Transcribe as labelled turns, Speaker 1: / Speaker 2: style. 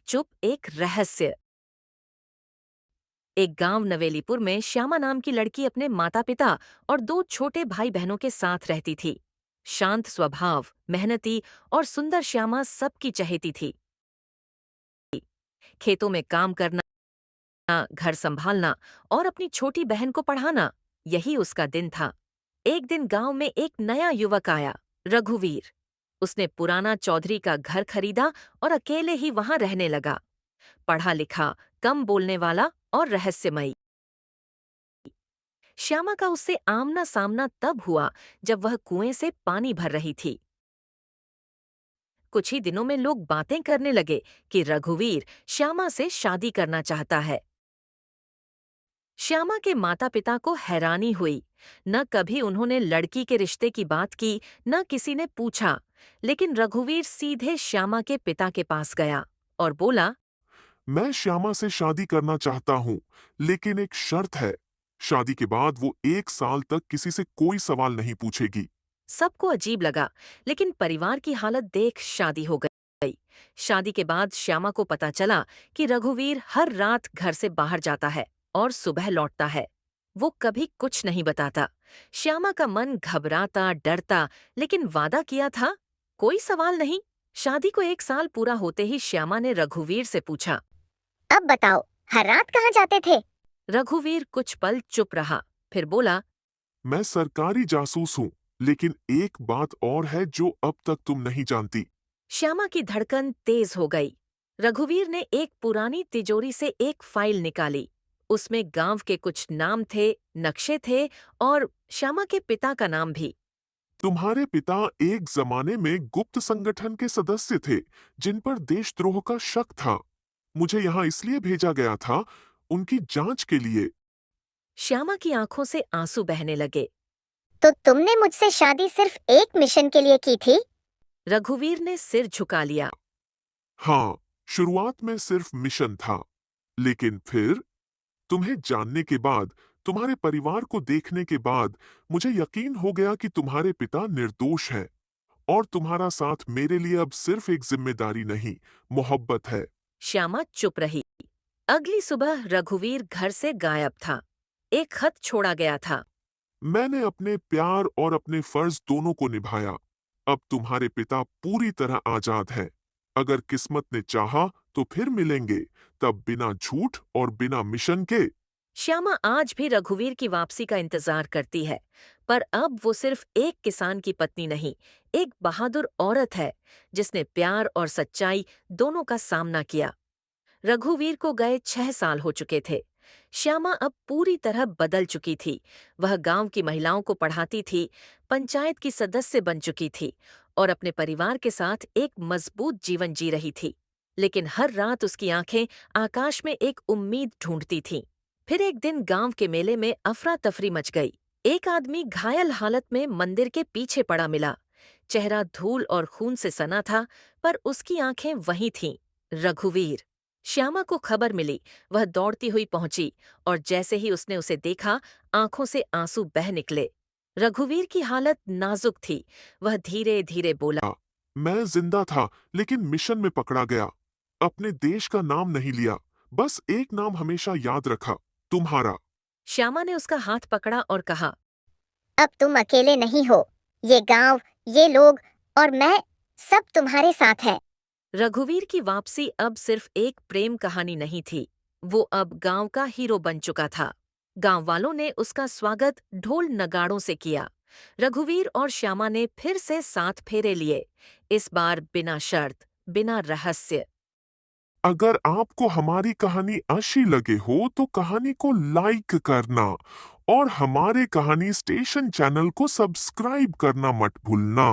Speaker 1: चुप एक रहस्य। एक गांव नवेलीपुर में श्यामा नाम की लड़की अपने माता पिता और दो छोटे भाई बहनों के साथ रहती थी। शांत स्वभाव, मेहनती और सुंदर श्यामा सबकी चहेती थी। खेतों में काम करना, घर संभालना और अपनी छोटी बहन को पढ़ाना, यही उसका दिन था। एक दिन गांव में एक नया युवक आया, रघुवीर। उसने पुराना चौधरी का घर खरीदा और अकेले ही वहां रहने लगा। पढ़ा लिखा, कम बोलने वाला और रहस्यमयी। श्यामा का उससे आमना सामना तब हुआ जब वह कुएं से पानी भर रही थी। कुछ ही दिनों में लोग बातें करने लगे कि रघुवीर श्यामा से शादी करना चाहता है। श्यामा के माता पिता को हैरानी हुई। न कभी उन्होंने लड़की के रिश्ते की बात की, न किसी ने पूछा। लेकिन रघुवीर सीधे श्यामा के पिता के पास गया और बोला,
Speaker 2: मैं श्यामा से शादी करना चाहता हूँ, लेकिन एक शर्त है। शादी के बाद वो 1 साल तक किसी से कोई सवाल नहीं पूछेगी।
Speaker 1: सबको अजीब लगा, लेकिन परिवार की हालत देख शादी हो गई। शादी के बाद श्यामा को पता चला कि रघुवीर हर रात घर से बाहर जाता है और सुबह लौटता है। वो कभी कुछ नहीं बताता। श्यामा का मन घबराता, डरता, लेकिन वादा किया था, कोई सवाल नहीं। शादी को 1 साल पूरा होते ही श्यामा ने रघुवीर से पूछा,
Speaker 3: अब बताओ, हर रात कहाँ जाते थे?
Speaker 1: रघुवीर कुछ पल चुप रहा, फिर बोला,
Speaker 2: मैं सरकारी जासूस हूँ, लेकिन एक बात और है जो अब तक तुम नहीं जानती।
Speaker 1: श्यामा की धड़कन तेज हो गई। रघुवीर ने एक पुरानी तिजोरी से एक फाइल निकाली। उसमें गांव के कुछ नाम थे, नक्शे थे और श्यामा के पिता का नाम भी।
Speaker 2: तुम्हारे पिता एक जमाने में गुप्त संगठन के सदस्य थे, जिन पर देशद्रोह का शक था। मुझे यहाँ इसलिए भेजा गया था, उनकी जांच के लिए।
Speaker 1: श्यामा की आंखों से आंसू बहने लगे।
Speaker 3: तो तुमने मुझसे शादी सिर्फ एक मिशन के लिए की थी?
Speaker 1: रघुवीर ने सिर झुका लिया।
Speaker 2: हाँ, शुरुआत में सिर्फ मिशन था, लेकिन फिर तुम्हें जानने के बाद, तुम्हारे परिवार को देखने के बाद, मुझे यकीन हो गया कि तुम्हारे पिता निर्दोष हैं और तुम्हारा साथ मेरे लिए अब सिर्फ एक जिम्मेदारी नहीं, मोहब्बत है।
Speaker 1: श्यामा चुप रही। अगली सुबह रघुवीर घर से गायब था। एक खत छोड़ा गया था।
Speaker 2: मैंने अपने प्यार और अपने फर्ज दोनों को निभाया। अब तुम्हारे पिता पूरी तरह आजाद हैं। अगर किस्मत ने चाहा तो फिर मिलेंगे, तब बिना झूठ और बिना मिशन के।
Speaker 1: श्यामा आज भी रघुवीर की वापसी का इंतजार करती है, पर अब वो सिर्फ एक किसान की पत्नी नहीं, एक बहादुर औरत है जिसने प्यार और सच्चाई दोनों का सामना किया। रघुवीर को गए 6 साल हो चुके थे। श्यामा अब पूरी तरह बदल चुकी थी। वह गांव की महिलाओं को पढ़ाती थी, पंचायत की सदस्य बन चुकी थी और अपने परिवार के साथ एक मजबूत जीवन जी रही थी। लेकिन हर रात उसकी आंखें आकाश में एक उम्मीद ढूंढती थीं। फिर एक दिन गांव के मेले में अफरा तफरी मच गई। एक आदमी घायल हालत में मंदिर के पीछे पड़ा मिला। चेहरा धूल और खून से सना था, पर उसकी आंखें वहीं थीं, रघुवीर। श्यामा को खबर मिली। वह दौड़ती हुई पहुंची और जैसे ही उसने उसे देखा, आंखों से आंसू बह निकले। रघुवीर की हालत नाजुक थी। वह धीरे धीरे बोला,
Speaker 2: मैं जिंदा था, लेकिन मिशन में पकड़ा गया। अपने देश का नाम नहीं लिया, बस एक नाम हमेशा याद रखा, तुम्हारा।
Speaker 1: श्यामा ने उसका हाथ पकड़ा और कहा,
Speaker 3: अब तुम अकेले नहीं हो। ये गांव, ये लोग और मैं, सब तुम्हारे साथ हैं।
Speaker 1: रघुवीर की वापसी अब सिर्फ एक प्रेम कहानी नहीं थी। वो अब गांव का हीरो बन चुका था। गांव वालों ने उसका स्वागत ढोल नगाड़ों से किया। रघुवीर और श्यामा ने फिर से साथ फेरे लिए, इस बार बिना शर्त, बिना रहस्य।
Speaker 2: अगर आपको हमारी कहानी अच्छी लगे हो तो कहानी को लाइक करना और हमारे कहानी स्टेशन चैनल को सब्सक्राइब करना मत भूलना।